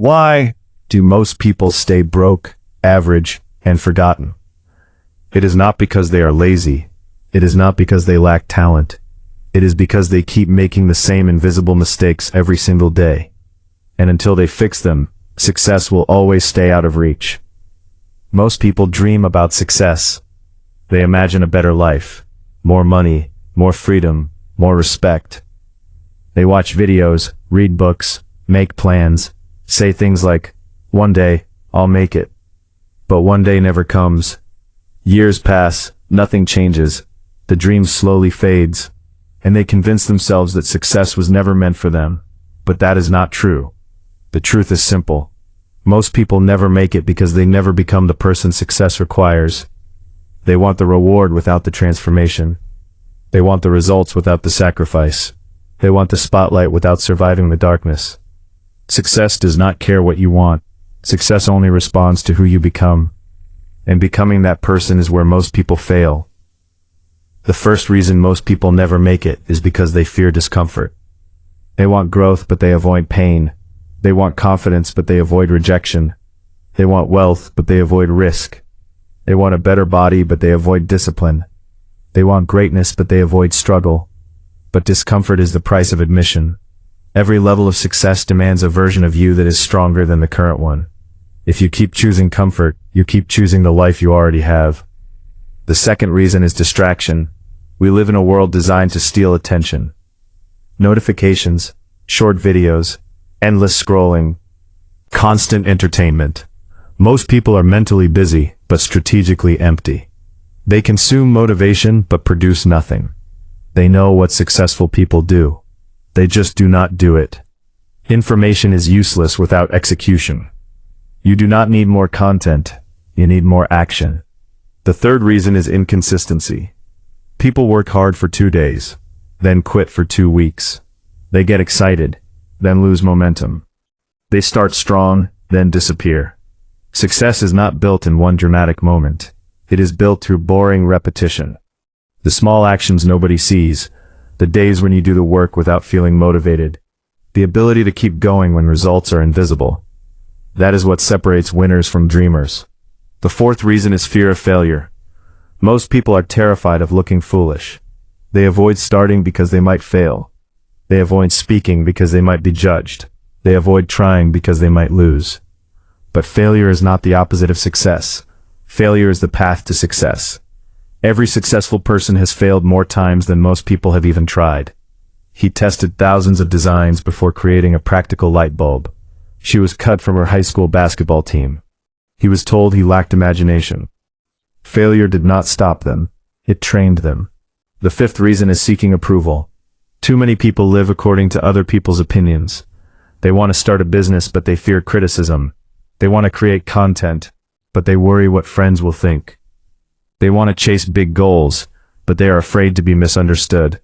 Why do most people stay broke, average, and forgotten? It is not because they are lazy. It is not because they lack talent. It is because they keep making the same invisible mistakes every single day. And until they fix them, success will always stay out of reach. Most people dream about success. They imagine a better life, more money, more freedom, more respect. They watch videos, read books, make plans, say things like, "One day, I'll make it." But one day never comes. Years pass, nothing changes, the dream slowly fades, and they convince themselves that success was never meant for them. But that is not true. The truth is simple. Most people never make it because they never become the person success requires. They want the reward without the transformation. They want the results without the sacrifice. They want the spotlight without surviving the darkness. Success does not care what you want. Success only responds to who you become. And becoming that person is where most people fail. The first reason most people never make it is because they fear discomfort. They want growth, but they avoid pain. They want confidence, but they avoid rejection. They want wealth, but they avoid risk. They want a better body, but they avoid discipline. They want greatness, but they avoid struggle. But discomfort is the price of admission. Every level of success demands a version of you that is stronger than the current one. If you keep choosing comfort, you keep choosing the life you already have. The second reason is distraction. We live in a world designed to steal attention. Notifications, short videos, endless scrolling, constant entertainment. Most people are mentally busy, but strategically empty. They consume motivation, but produce nothing. They know what successful people do. They just do not do it. Information is useless without execution. You do not need more content. You need more action. The third reason is inconsistency. People work hard for 2 days, then quit for 2 weeks. They get excited, then lose momentum. They start strong, then disappear. Success is not built in one dramatic moment. It is built through boring repetition. The small actions nobody sees, the days when you do the work without feeling motivated, the ability to keep going when results are invisible. That is what separates winners from dreamers. The fourth reason is fear of failure. Most people are terrified of looking foolish. They avoid starting because they might fail. They avoid speaking because they might be judged. They avoid trying because they might lose. But failure is not the opposite of success. Failure is the path to success. Every successful person has failed more times than most people have even tried. He tested thousands of designs before creating a practical light bulb. She was cut from her high school basketball team. He was told he lacked imagination. Failure did not stop them. It trained them. The fifth reason is seeking approval. Too many people live according to other people's opinions. They want to start a business, but they fear criticism. They want to create content, but they worry what friends will think. They want to chase big goals, but they are afraid to be misunderstood.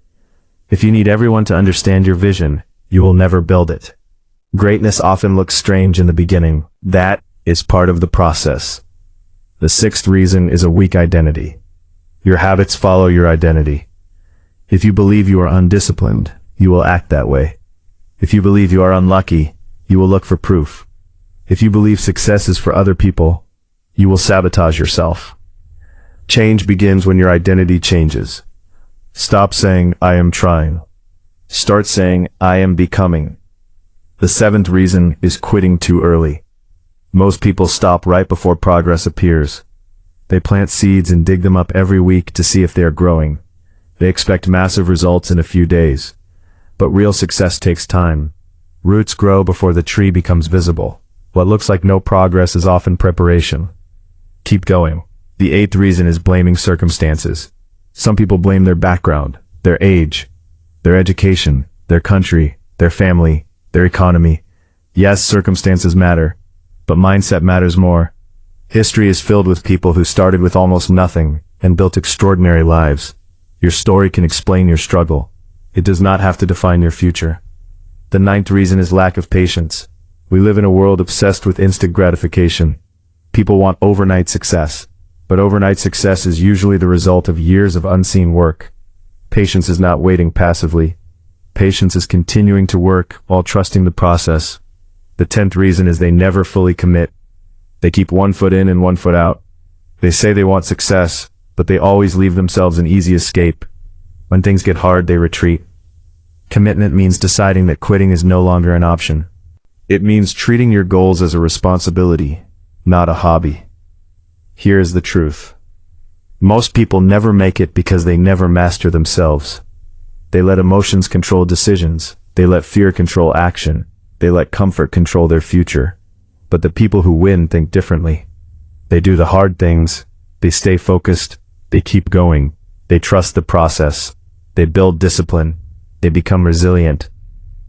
If you need everyone to understand your vision, you will never build it. Greatness often looks strange in the beginning. That is part of the process. The sixth reason is a weak identity. Your habits follow your identity. If you believe you are undisciplined, you will act that way. If you believe you are unlucky, you will look for proof. If you believe success is for other people, you will sabotage yourself. Change begins when your identity changes. Stop saying, "I am trying." Start saying, "I am becoming." The seventh reason is quitting too early. Most people stop right before progress appears. They plant seeds and dig them up every week to see if they are growing. They expect massive results in a few days. But real success takes time. Roots grow before the tree becomes visible. What looks like no progress is often preparation. Keep going. The eighth reason is blaming circumstances. Some people blame their background, their age, their education, their country, their family, their economy. Yes, circumstances matter, but mindset matters more. History is filled with people who started with almost nothing and built extraordinary lives. Your story can explain your struggle. It does not have to define your future. The ninth reason is lack of patience. We live in a world obsessed with instant gratification. People want overnight success. But overnight success is usually the result of years of unseen work. Patience is not waiting passively. Patience is continuing to work while trusting the process. The 10th reason is they never fully commit. They keep one foot in and one foot out. They say they want success, but they always leave themselves an easy escape. When things get hard, they retreat. Commitment means deciding that quitting is no longer an option. It means treating your goals as a responsibility, not a hobby. Here is the truth. Most people never make it because they never master themselves. They let emotions control decisions. They let fear control action. They let comfort control their future. But the people who win think differently. They do the hard things. They stay focused. They keep going. They trust the process. They build discipline. They become resilient.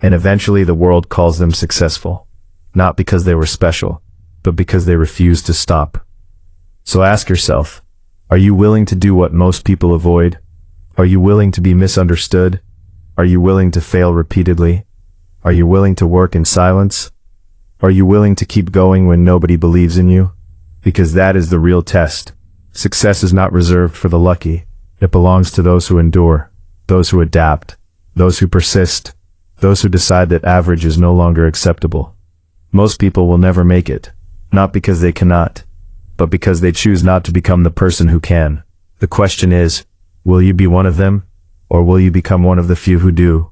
And eventually the world calls them successful. Not because they were special, but because they refused to stop. So ask yourself, are you willing to do what most people avoid? Are you willing to be misunderstood? Are you willing to fail repeatedly? Are you willing to work in silence? Are you willing to keep going when nobody believes in you? Because that is the real test. Success is not reserved for the lucky. It belongs to those who endure, those who adapt, those who persist, those who decide that average is no longer acceptable. Most people will never make it, not because they cannot, but because they choose not to become the person who can. The question is, will you be one of them, or will you become one of the few who do?